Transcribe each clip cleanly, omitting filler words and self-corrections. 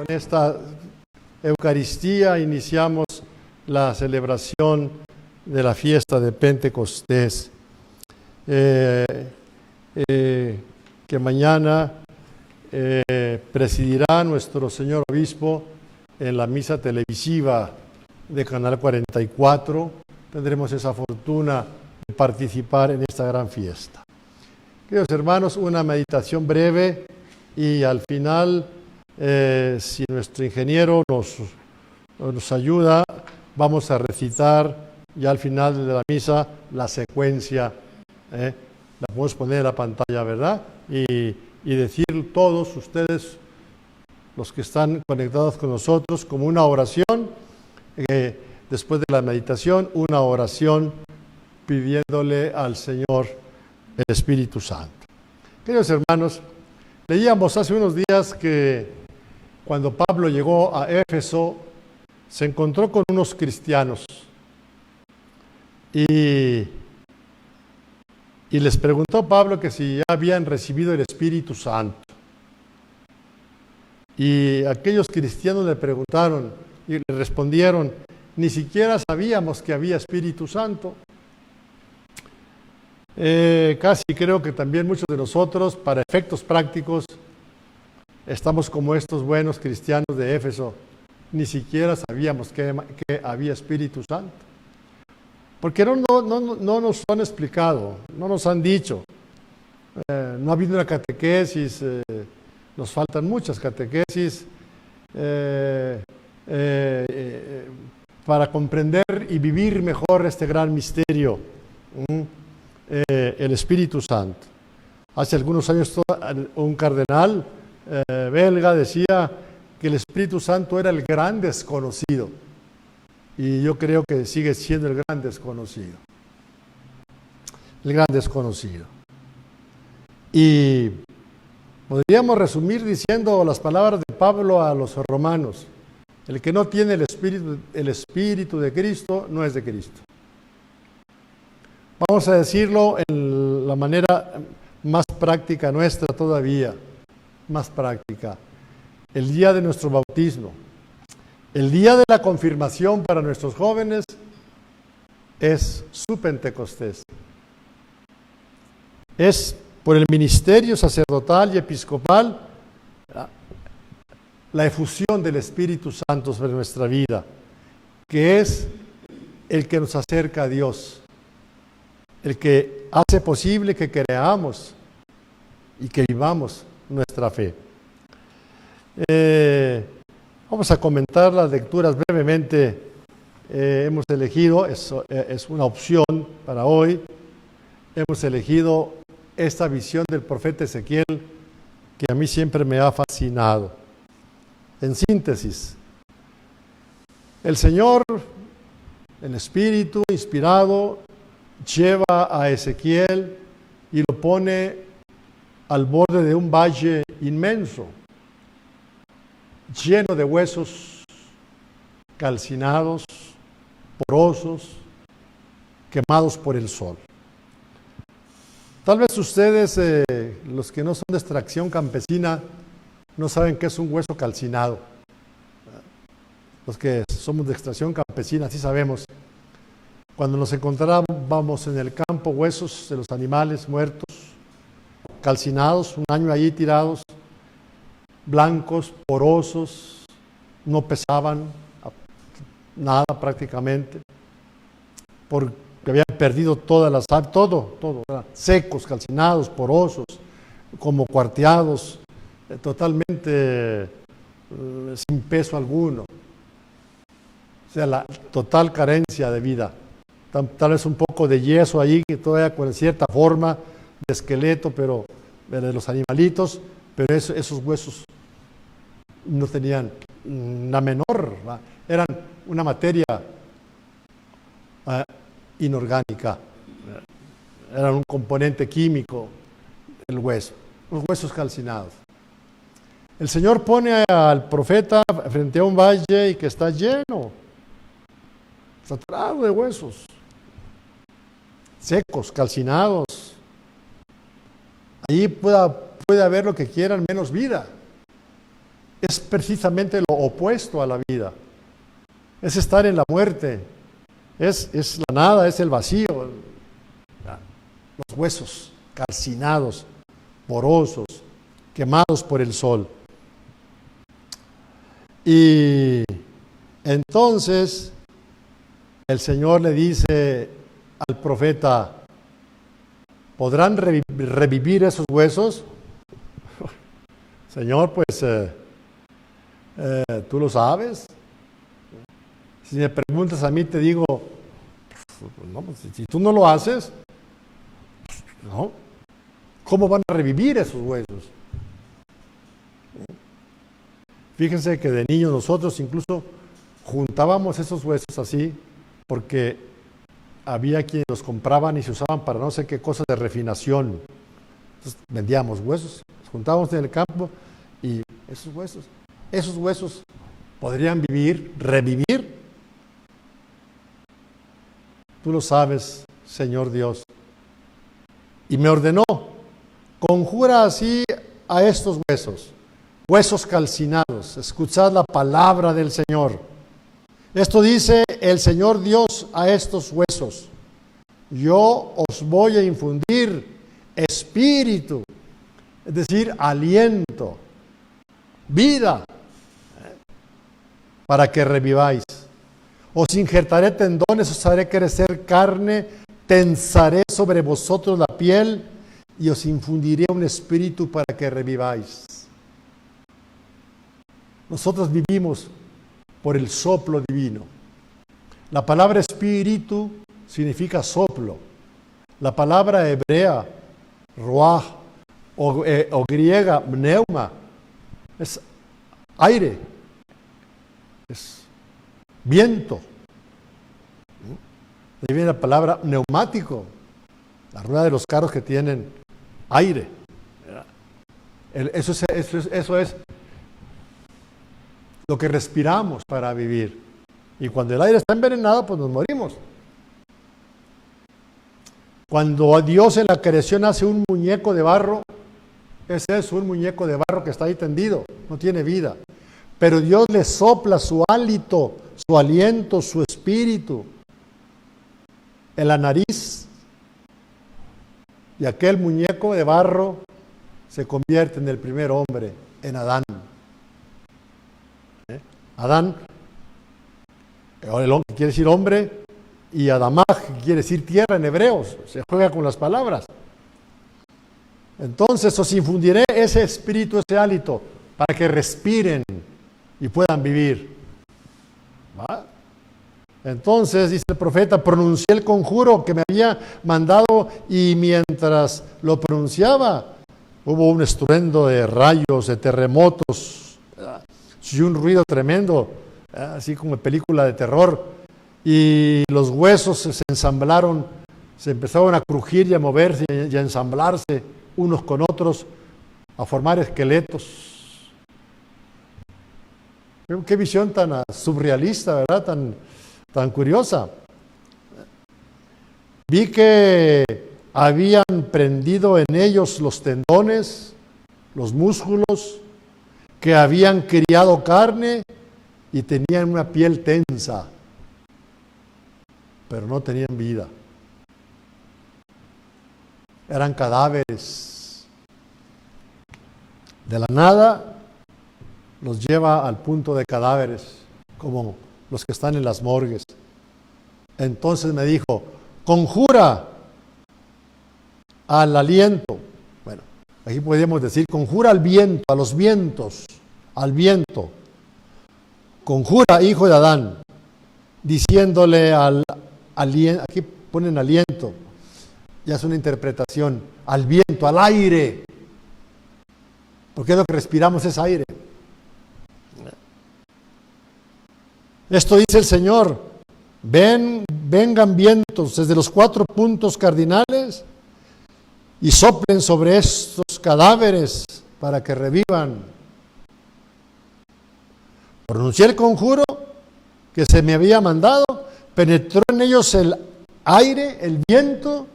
con esta Eucaristía iniciamos la celebración de la fiesta de Pentecostés, que mañana presidirá nuestro señor obispo en la misa televisiva de Canal 44. Tendremos esa fortuna de participar en esta gran fiesta. Queridos hermanos, una meditación breve y al final, si nuestro ingeniero nos ayuda, vamos a recitar ya al final de la misa la secuencia. La podemos poner en la pantalla, ¿verdad? Y decir todos ustedes, los que están conectados con nosotros, como una oración, después de la meditación, una oración pidiéndole al Señor el Espíritu Santo. Queridos hermanos, leíamos hace unos días que cuando Pablo llegó a Éfeso, se encontró con unos cristianos y les preguntó Pablo que si ya habían recibido el Espíritu Santo. Y aquellos cristianos le preguntaron y le respondieron: ni siquiera sabíamos que había Espíritu Santo. Casi creo que también muchos de nosotros, para efectos prácticos, estamos como estos buenos cristianos de Éfeso. Ni siquiera sabíamos que había Espíritu Santo. Porque no nos han explicado, no nos han dicho. No ha habido una catequesis, nos faltan muchas catequesis para comprender y vivir mejor este gran misterio, el Espíritu Santo. Hace algunos años un cardenal belga decía que el Espíritu Santo era el gran desconocido. Y yo creo que sigue siendo el gran desconocido. El gran desconocido. Y podríamos resumir diciendo las palabras de Pablo a los romanos: el que no tiene el Espíritu de Cristo no es de Cristo. Vamos a decirlo en la manera más práctica nuestra todavía, más práctica. El día de nuestro bautismo, el día de la confirmación para nuestros jóvenes es su Pentecostés. Es por el ministerio sacerdotal y episcopal la efusión del Espíritu Santo sobre nuestra vida, que es el que nos acerca a Dios, el que hace posible que creamos y que vivamos nuestra fe. Vamos a comentar las lecturas brevemente. Hemos elegido, es una opción para hoy, hemos elegido esta visión del profeta Ezequiel que a mí siempre me ha fascinado. En síntesis, el Señor, el Espíritu inspirado, lleva a Ezequiel y lo pone al borde de un valle inmenso, lleno de huesos calcinados, porosos, quemados por el sol. Tal vez ustedes, los que no son de extracción campesina, no saben qué es un hueso calcinado. Los que somos de extracción campesina sí sabemos. Cuando nos encontrábamos en el campo huesos de los animales muertos, calcinados, un año allí tirados, blancos, porosos, no pesaban nada prácticamente, porque habían perdido todas las aves, todo, secos, calcinados, porosos, como cuarteados, totalmente sin peso alguno. O sea, la total carencia de vida. Tal vez un poco de yeso ahí, que todavía con cierta forma de esqueleto, pero de los animalitos, pero esos huesos no tenían una menor, ¿va? Eran una materia inorgánica, eran un componente químico, el hueso, los huesos calcinados. El Señor pone al profeta frente a un valle y que está lleno, saturado de huesos, secos, calcinados. Allí puede haber lo que quieran, menos vida. es precisamente lo opuesto a la vida. Es estar en la muerte, es la nada, es el vacío, los huesos calcinados, porosos, quemados por el sol. Y entonces el Señor le dice al profeta, ¿podrán revivir esos huesos? Señor, pues tú lo sabes. Si me preguntas a mí, te digo, no, pues, si tú no lo haces, ¿no? ¿Cómo van a revivir esos huesos? Fíjense que de niños nosotros incluso juntábamos esos huesos así, porque había quienes los compraban y se usaban para no sé qué cosas de refinación. Entonces vendíamos huesos, los juntábamos en el campo y esos huesos podrían revivir. Tú lo sabes, Señor Dios. Y me ordenó, conjura así a estos huesos calcinados, escuchad la palabra del Señor. Esto dice el Señor Dios a estos huesos: yo os voy a infundir espíritu, es decir, aliento, vida, para que reviváis. Os injertaré tendones, os haré crecer carne, tensaré sobre vosotros la piel y os infundiré un espíritu para que reviváis. Nosotros vivimos por el soplo divino. La palabra espíritu significa soplo. La palabra hebrea, ruach, o griega, pneuma, es aire, es viento. De ahí viene la palabra neumático, la rueda de los carros que tienen aire. Eso es lo que respiramos para vivir. Y cuando el aire está envenenado, pues nos morimos. Cuando Dios en la creación hace un muñeco de barro, es eso, un muñeco de barro que está ahí tendido, no tiene vida. Pero Dios le sopla su hálito, su aliento, su espíritu en la nariz. Y aquel muñeco de barro se convierte en el primer hombre, en Adán. Adán, el hombre quiere decir hombre, y Adamá quiere decir tierra en hebreos, se juega con las palabras. Entonces os infundiré ese espíritu, ese hálito, para que respiren y puedan vivir. ¿Va? Entonces, dice el profeta, pronuncié el conjuro que me había mandado y mientras lo pronunciaba, hubo un estruendo de rayos, de terremotos, y un ruido tremendo, así como en película de terror, y los huesos se ensamblaron, se empezaron a crujir y a moverse y a ensamblarse unos con otros, a formar esqueletos. Qué visión tan surrealista, ¿verdad? Tan curiosa. Vi que habían prendido en ellos los tendones, los músculos, que habían criado carne y tenían una piel tensa, pero no tenían vida. Eran cadáveres. De la nada los lleva al punto de cadáveres, como los que están en las morgues. Entonces me dijo, conjura al aliento. Bueno, aquí podemos decir, conjura al viento, a los vientos, al viento. Conjura, hijo de Adán, diciéndole al aliento, aquí ponen aliento, ya es una interpretación, al viento, al aire, porque lo que respiramos es aire. Esto dice el Señor, vengan vientos desde los 4 puntos cardinales y soplen sobre estos cadáveres para que revivan. Pronuncié el conjuro que se me había mandado, penetró en ellos el aire, el viento,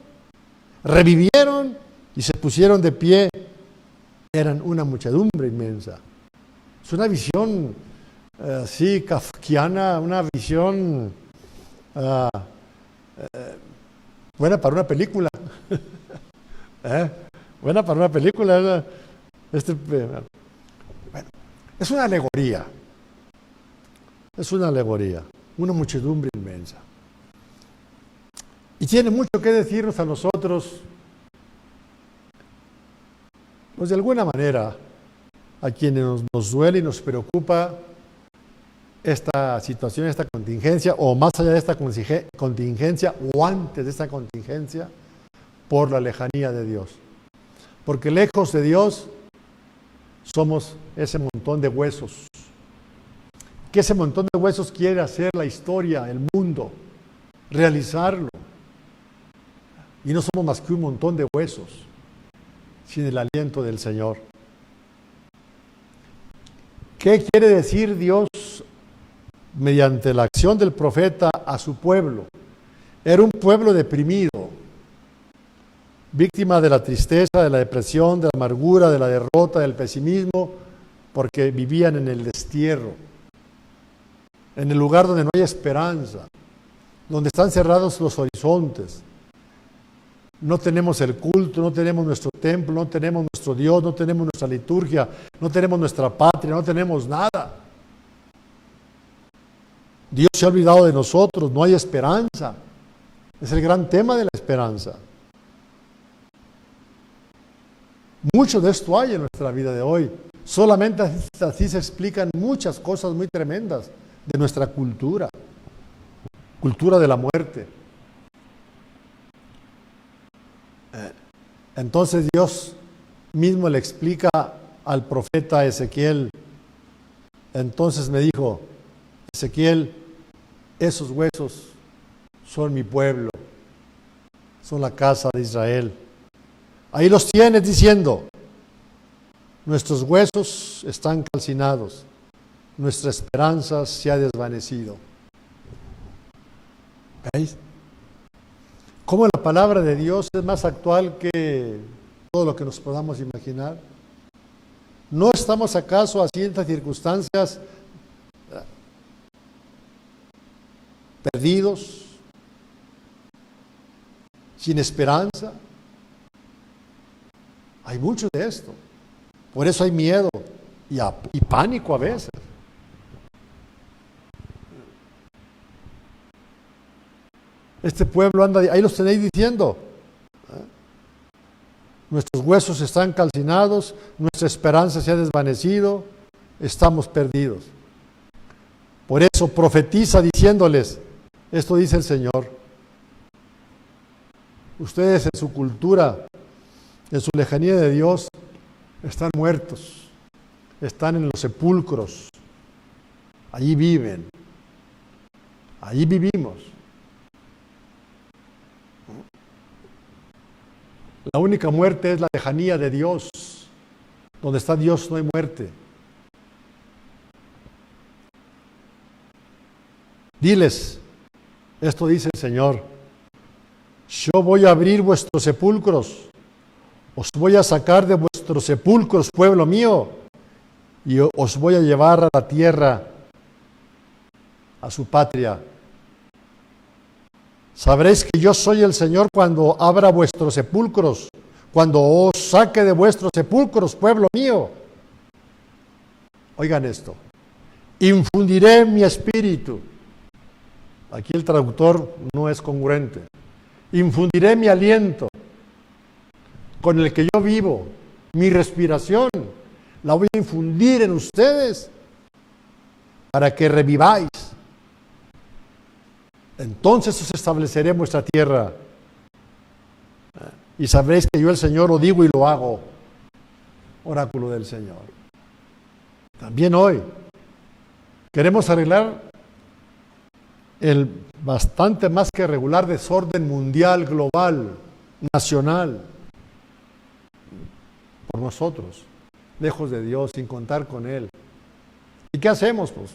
revivieron y se pusieron de pie. Eran una muchedumbre inmensa. Es una visión así kafkiana, una visión buena para una película. Buena para una película. Bueno, es una alegoría. Es una alegoría. Una muchedumbre inmensa. Y tiene mucho que decirnos a nosotros, pues de alguna manera, a quienes nos duele y nos preocupa esta situación, esta contingencia, o más allá de esta contingencia, o antes de esta contingencia, por la lejanía de Dios. Porque lejos de Dios somos ese montón de huesos. Que ese montón de huesos quiere hacer la historia, el mundo, realizarlo. Y no somos más que un montón de huesos, sin el aliento del Señor. ¿Qué quiere decir Dios mediante la acción del profeta a su pueblo? Era un pueblo deprimido, víctima de la tristeza, de la depresión, de la amargura, de la derrota, del pesimismo, porque vivían en el destierro, en el lugar donde no hay esperanza, donde están cerrados los horizontes. No tenemos el culto, no tenemos nuestro templo, no tenemos nuestro Dios, no tenemos nuestra liturgia, no tenemos nuestra patria, no tenemos nada. Dios se ha olvidado de nosotros, no hay esperanza. Es el gran tema de la esperanza. Mucho de esto hay en nuestra vida de hoy. Solamente así se explican muchas cosas muy tremendas de nuestra cultura. Cultura de la muerte. Entonces Dios mismo le explica al profeta Ezequiel. Entonces me dijo, Ezequiel, esos huesos son mi pueblo, son la casa de Israel. Ahí los tienes diciendo, nuestros huesos están calcinados, nuestra esperanza se ha desvanecido. ¿Veis? Cómo la palabra de Dios es más actual que todo lo que nos podamos imaginar. ¿No estamos acaso a ciertas circunstancias perdidos, sin esperanza? Hay mucho de esto. Por eso hay miedo y pánico a veces. Este pueblo anda, ahí los tenéis diciendo. Nuestros huesos están calcinados, nuestra esperanza se ha desvanecido, estamos perdidos. Por eso profetiza diciéndoles, esto dice el Señor. Ustedes en su cultura, en su lejanía de Dios, están muertos, están en los sepulcros, allí viven, allí vivimos. La única muerte es la lejanía de Dios. Donde está Dios no hay muerte. Diles, esto dice el Señor, yo voy a abrir vuestros sepulcros, os voy a sacar de vuestros sepulcros, pueblo mío, y os voy a llevar a la tierra, a su patria. Sabréis que yo soy el Señor cuando abra vuestros sepulcros, cuando os saque de vuestros sepulcros, pueblo mío. Oigan esto. Infundiré mi espíritu. Aquí el traductor no es congruente. Infundiré mi aliento con el que yo vivo, mi respiración, la voy a infundir en ustedes para que reviváis. Entonces os estableceré en vuestra tierra y sabréis que yo el Señor lo digo y lo hago. Oráculo del Señor. También hoy queremos arreglar el bastante más que regular desorden mundial, global, nacional, por nosotros, lejos de Dios, sin contar con Él. ¿Y qué hacemos? Pues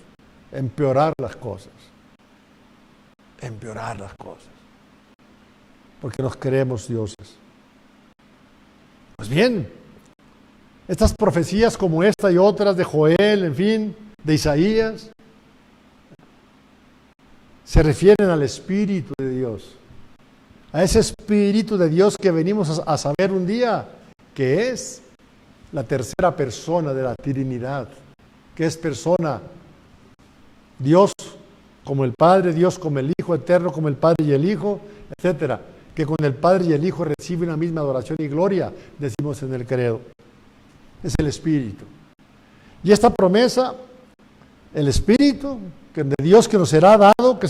empeorar las cosas. Empeorar las cosas, porque nos creemos dioses. Pues bien, Estas profecías como esta y otras de Joel, en fin, de Isaías, se refieren al Espíritu de Dios. A ese Espíritu de Dios que venimos a saber un día, que es la tercera persona de la Trinidad, que es persona, Dios como el Padre, Dios como el Hijo, eterno como el Padre y el Hijo, etcétera, que con el Padre y el Hijo reciben la misma adoración y gloria, decimos en el credo. Es el Espíritu. Y esta promesa, el Espíritu de Dios que nos será dado, que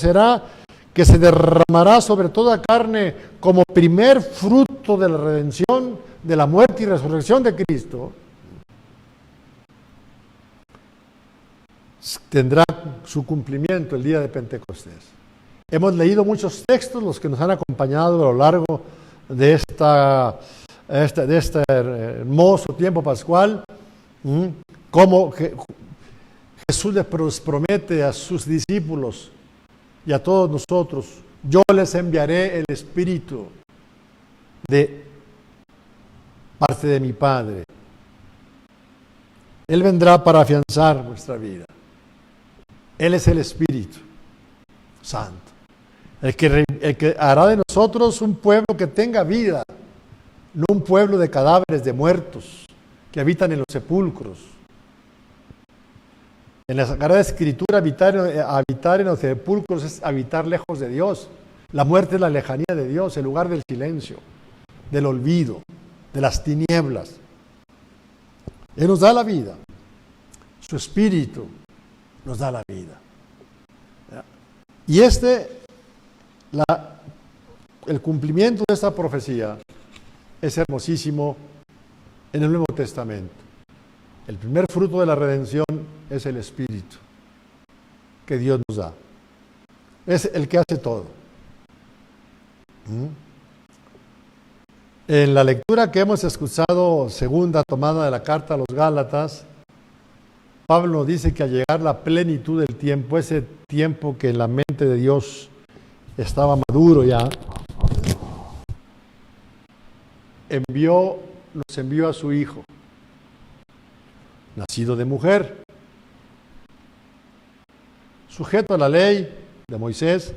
se derramará sobre toda carne como primer fruto de la redención, de la muerte y resurrección de Cristo, tendrá su cumplimiento el día de Pentecostés. Hemos leído muchos textos, los que nos han acompañado a lo largo de este hermoso tiempo pascual, cómo Jesús les promete a sus discípulos y a todos nosotros: yo les enviaré el Espíritu de parte de mi Padre. Él vendrá para afianzar nuestra vida. Él es el Espíritu Santo, el que hará de nosotros un pueblo que tenga vida, no un pueblo de cadáveres, de muertos, que habitan en los sepulcros. En la Sagrada Escritura, habitar en los sepulcros es habitar lejos de Dios. La muerte es la lejanía de Dios, el lugar del silencio, del olvido, de las tinieblas. Él nos da la vida. Su Espíritu nos da la vida. Y el cumplimiento de esta profecía es hermosísimo en el Nuevo Testamento. El primer fruto de la redención es el Espíritu que Dios nos da. Es el que hace todo. En la lectura que hemos escuchado, segunda tomada de la carta a los Gálatas, Pablo nos dice que al llegar la plenitud del tiempo, ese tiempo que en la mente de Dios estaba maduro ya, nos envió a su Hijo, nacido de mujer, sujeto a la ley de Moisés,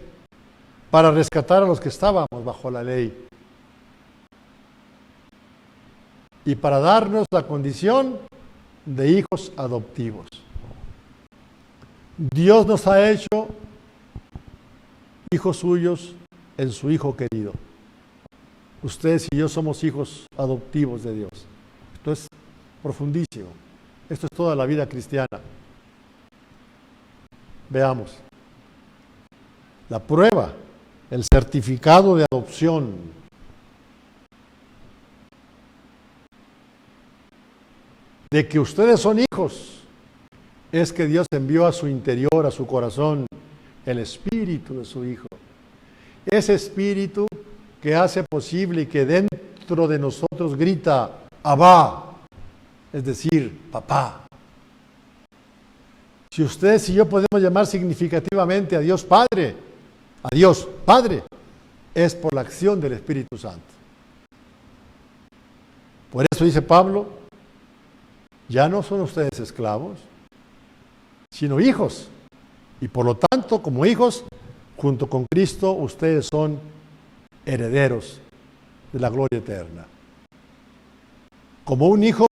para rescatar a los que estábamos bajo la ley y para darnos la condición de hijos adoptivos. Dios nos ha hecho hijos suyos en su Hijo querido. Ustedes y yo somos hijos adoptivos de Dios. Esto es profundísimo. Esto es toda la vida cristiana. Veamos. La prueba, el certificado de adopción. De que ustedes son hijos, es que Dios envió a su interior, a su corazón, el Espíritu de su Hijo. Ese Espíritu que hace posible y que dentro de nosotros grita, Abba, es decir, papá. Si ustedes y yo podemos llamar significativamente a Dios Padre, es por la acción del Espíritu Santo. Por eso dice Pablo, ya no son ustedes esclavos, sino hijos. Y por lo tanto, como hijos, junto con Cristo, ustedes son herederos de la gloria eterna. Como un hijo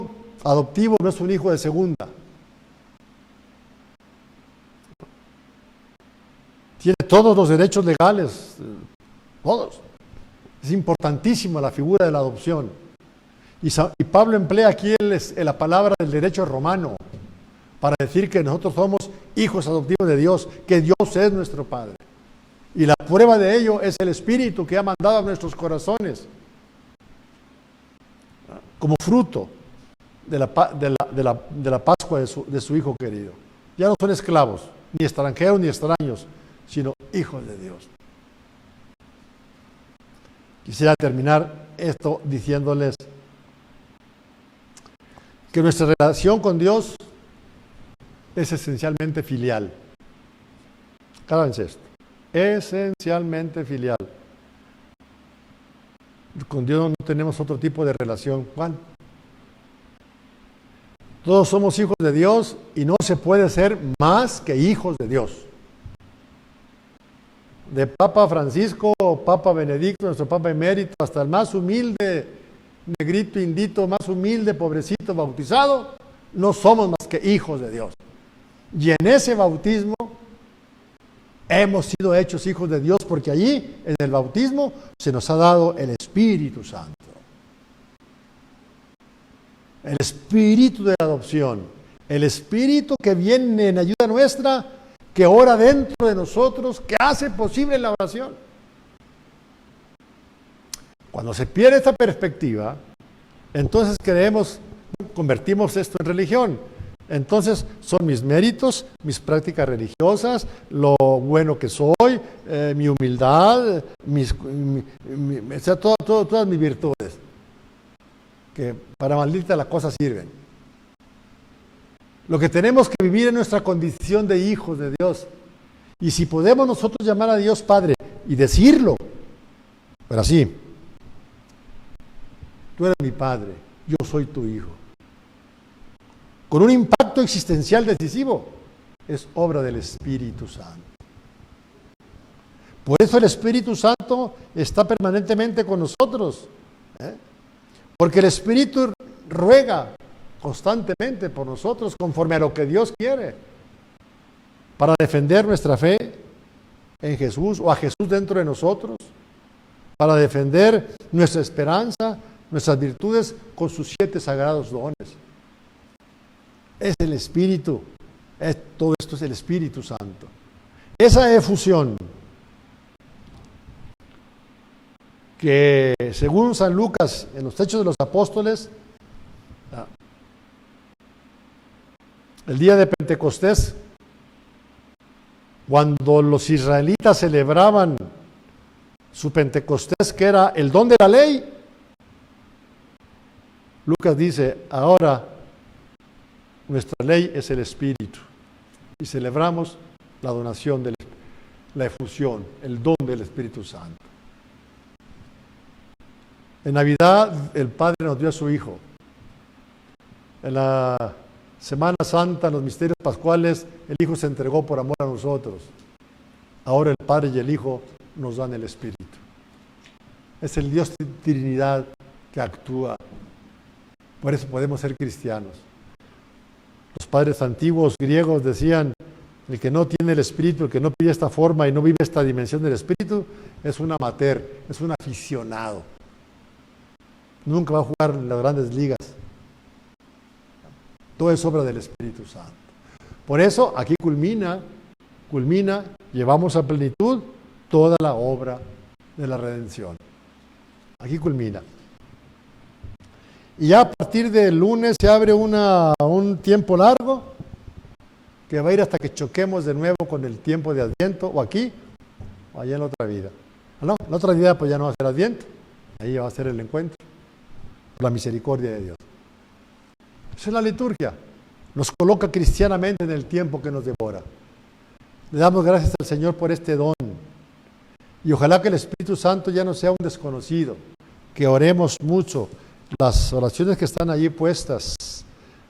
adoptivo no es un hijo de segunda. Tiene todos los derechos legales, todos. Es importantísima la figura de la adopción. Y Pablo emplea aquí la palabra del derecho romano para decir que nosotros somos hijos adoptivos de Dios, que Dios es nuestro Padre. Y la prueba de ello es el Espíritu que ha mandado a nuestros corazones como fruto de la Pascua de su Hijo querido. Ya no son esclavos, ni extranjeros ni extraños, sino hijos de Dios. Quisiera terminar esto diciéndoles que nuestra relación con Dios es esencialmente filial. Cádense esto. Esencialmente filial. Con Dios no tenemos otro tipo de relación. ¿Cuál? Todos somos hijos de Dios y no se puede ser más que hijos de Dios. De Papa Francisco, Papa Benedicto, nuestro Papa emérito, hasta el más humilde, negrito, indito, más humilde, pobrecito, bautizado, no somos más que hijos de Dios. Y en ese bautismo hemos sido hechos hijos de Dios, porque allí, en el bautismo, se nos ha dado el Espíritu Santo. El espíritu de la adopción, el espíritu que viene en ayuda nuestra, que ora dentro de nosotros, que hace posible la oración. Cuando se pierde esta perspectiva, entonces convertimos esto en religión. Entonces son mis méritos, mis prácticas religiosas, lo bueno que soy, mi humildad, todas mis virtudes, que para maldita las cosas sirven. Lo que tenemos que vivir es nuestra condición de hijos de Dios. Y si podemos nosotros llamar a Dios Padre y decirlo, pero así, tú eres mi Padre, yo soy tu Hijo, con un impacto existencial decisivo, es obra del Espíritu Santo. Por eso el Espíritu Santo está permanentemente con nosotros, porque el Espíritu ruega constantemente por nosotros conforme a lo que Dios quiere, para defender nuestra fe en Jesús o a Jesús dentro de nosotros, para defender nuestra esperanza, nuestras virtudes con sus 7 sagrados dones. Es el Espíritu, todo esto es el Espíritu Santo. Esa efusión que según San Lucas en los Hechos de los Apóstoles, el día de Pentecostés, cuando los israelitas celebraban su Pentecostés, que era el don de la ley, Lucas dice, ahora nuestra ley es el Espíritu, y celebramos la donación, la efusión, el don del Espíritu Santo. En Navidad el Padre nos dio a su Hijo. En la Semana Santa, en los misterios pascuales, el Hijo se entregó por amor a nosotros. Ahora el Padre y el Hijo nos dan el Espíritu. Es el Dios de Trinidad que actúa. Por eso podemos ser cristianos. Los padres antiguos griegos decían, el que no tiene el Espíritu, el que no pide esta forma y no vive esta dimensión del Espíritu, es un amateur, es un aficionado. Nunca va a jugar en las grandes ligas. Todo es obra del Espíritu Santo. Por eso aquí culmina, llevamos a plenitud toda la obra de la redención. Aquí culmina. Y ya a partir del lunes se abre un tiempo largo que va a ir hasta que choquemos de nuevo con el tiempo de Adviento, o aquí, o allá en la otra vida. No, la otra vida pues ya no va a ser Adviento, ahí va a ser el encuentro, por la misericordia de Dios. Esa es la liturgia, nos coloca cristianamente en el tiempo que nos devora. Le damos gracias al Señor por este don, y ojalá que el Espíritu Santo ya no sea un desconocido, que oremos mucho. Las oraciones que están allí puestas,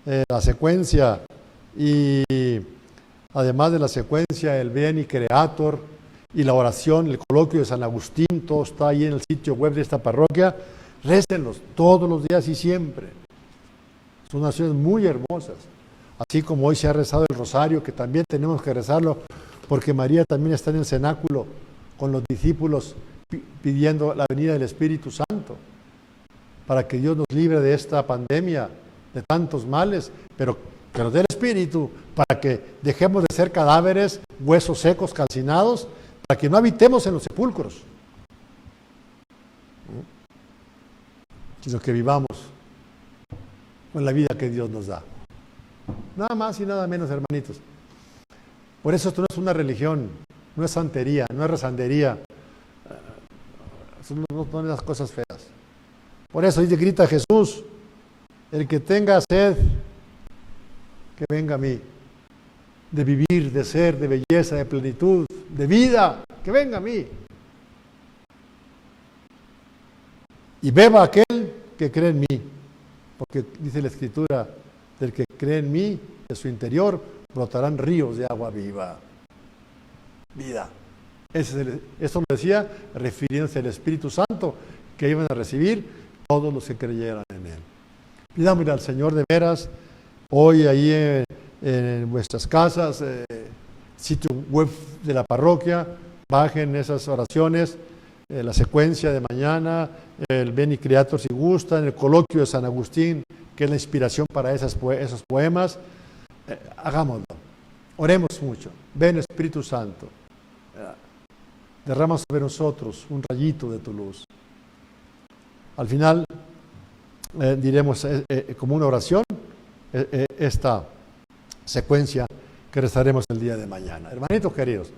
la secuencia, y además de la secuencia, el Beni Creator y la oración, el coloquio de San Agustín, todo está ahí en el sitio web de esta parroquia. Récenlos todos los días y siempre. Son oraciones muy hermosas. Así como hoy se ha rezado el rosario, que también tenemos que rezarlo, porque María también está en el cenáculo con los discípulos pidiendo la venida del Espíritu Santo, para que Dios nos libre de esta pandemia, de tantos males, pero que nos dé el Espíritu, para que dejemos de ser cadáveres, huesos secos, calcinados, para que no habitemos en los sepulcros, sino que vivamos con la vida que Dios nos da. Nada más y nada menos, hermanitos. Por eso esto no es una religión, no es santería, no es rezandería, no son esas cosas feas. Por eso dice, grita Jesús, el que tenga sed, que venga a mí, de vivir, de ser, de belleza, de plenitud, de vida, que venga a mí. Y beba aquel que cree en mí, porque dice la Escritura, del que cree en mí, de su interior brotarán ríos de agua viva. Vida. Eso lo decía refiriéndose al Espíritu Santo que iban a recibir todos los que creyeran en Él. Pidámosle al Señor de veras, hoy ahí en vuestras casas, sitio web de la parroquia, bajen esas oraciones, la secuencia de mañana, el Beni Creator si gustan, el coloquio de San Agustín, que es la inspiración para esos poemas. Hagámoslo, oremos mucho. Ven Espíritu Santo, derrama sobre nosotros un rayito de tu luz. Al final diremos como una oración esta secuencia que rezaremos el día de mañana. Hermanitos queridos,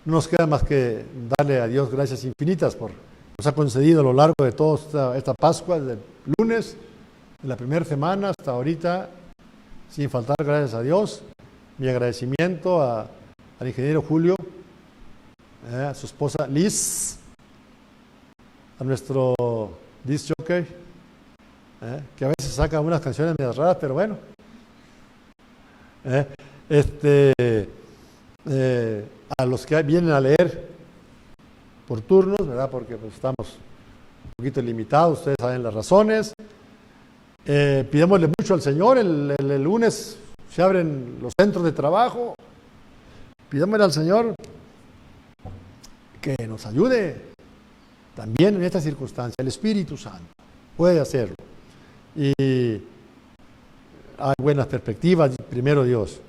no nos queda más que darle a Dios gracias infinitas por nos ha concedido a lo largo de toda esta Pascua, desde el lunes, de la primera semana hasta ahorita, sin faltar gracias a Dios. Mi agradecimiento al ingeniero Julio, a su esposa Liz, a nuestro disc jockey, que a veces saca unas canciones medio raras, pero bueno. A los que vienen a leer por turnos, ¿verdad? Porque pues, estamos un poquito limitados, ustedes saben las razones. Pidémosle mucho al Señor, el lunes se abren los centros de trabajo. Pidámosle al Señor que nos ayude también en esta circunstancia. El Espíritu Santo puede hacerlo. Y hay buenas perspectivas, primero Dios.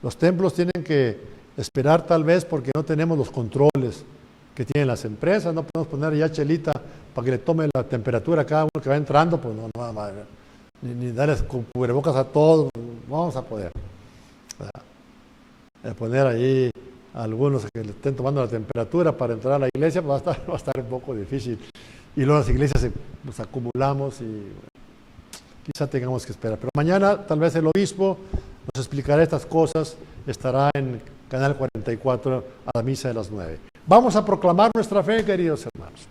Los templos tienen que esperar tal vez porque no tenemos los controles que tienen las empresas, no podemos poner ya chelita para que le tome la temperatura a cada uno que va entrando, pues no ni darles cubrebocas a todos, no vamos a poder. Poner ahí a algunos que le estén tomando la temperatura para entrar a la iglesia, pues va a estar un poco difícil. Y luego las iglesias nos acumulamos y quizá tengamos que esperar. Pero mañana tal vez el obispo nos explicará estas cosas, estará en Canal 44 a la misa de las 9. Vamos a proclamar nuestra fe, queridos hermanos.